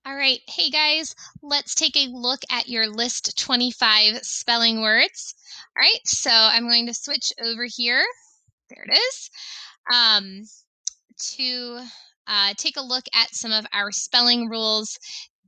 All right. Hey guys, let's take a look at your list 25 spelling words. All right. So I'm going to switch over here. There it is. Um, to take a look at some of our spelling rules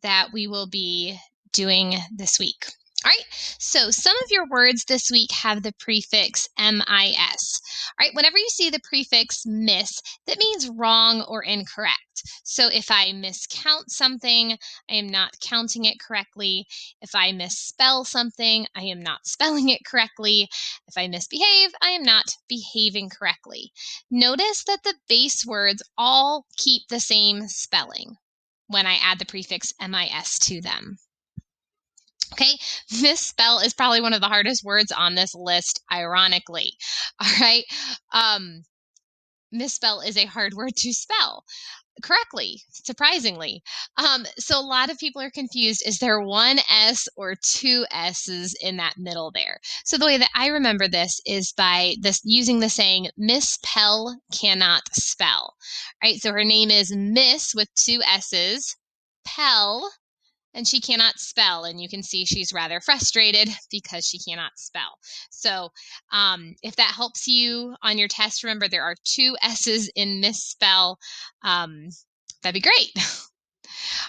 that we will be doing this week. All right, so some of your words this week have the prefix MIS. All right, whenever you see the prefix miss, that means wrong or incorrect. So if I miscount something, I am not counting it correctly. If I misspell something, I am not spelling it correctly. If I misbehave, I am not behaving correctly. Notice that the base words all keep the same spelling when I add the prefix MIS to them. Okay, misspell is probably one of the hardest words on this list, ironically. All right, misspell is a hard word to spell correctly, surprisingly. So a lot of people are confused. Is there one S or two S's in that middle there? So the way that I remember this is by this using the saying, Miss Pell cannot spell. Right? So her name is Miss with two S's, Pell, and she cannot spell. And you can see she's rather frustrated because she cannot spell. So if that helps you on your test, remember there are two S's in misspell. That'd be great.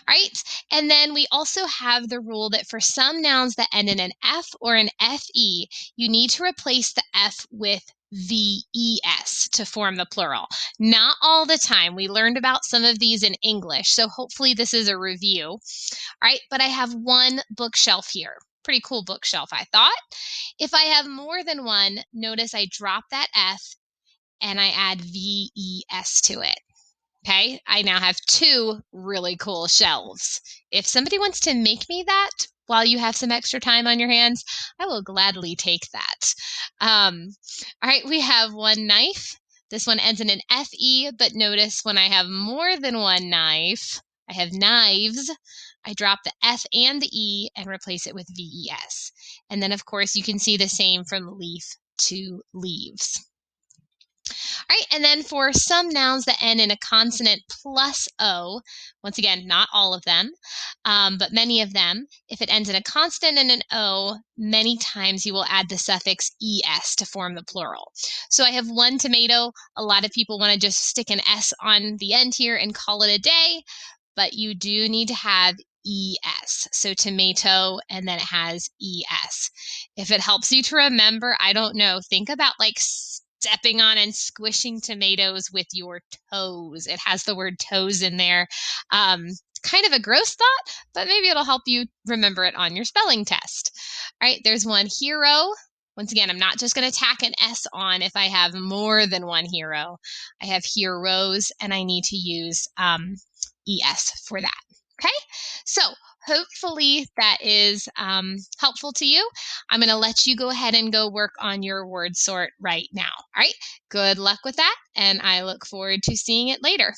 Right? And then we also have the rule that for some nouns that end in an F or an FE, you need to replace the F with VES to form the plural. Not all the time. We learned about some of these in English, so hopefully this is a review. All right, but I have one bookshelf here. Pretty cool bookshelf, I thought. If I have more than one, notice I drop that F and I add VES to it. Okay, I now have two really cool shelves. If somebody wants to make me that while you have some extra time on your hands, I will gladly take that. All right, we have one knife. This one ends in an FE, but notice when I have more than one knife, I have knives. I drop the F and the E and replace it with VES. And then, of course, you can see the same from leaf to leaves. All right, and then for some nouns that end in a consonant plus O, once again, not all of them, but many of them, if it ends in a consonant and an O, many times you will add the suffix ES to form the plural. So I have one tomato. A lot of people want to just stick an S on the end here and call it a day, but you do need to have ES. So tomato, and then it has ES. If it helps you to remember, I don't know, think about like stepping on and squishing tomatoes with your toes. It has the word toes in there. Kind of a gross thought, but maybe it'll help you remember it on your spelling test. All right, there's one hero. Once again, I'm not just going to tack an S on if I have more than one hero. I have heroes, and I need to use ES for that. Okay, so hopefully that is helpful to you. I'm going to let you go ahead and go work on your word sort right now. All right, good luck with that, and I look forward to seeing it later.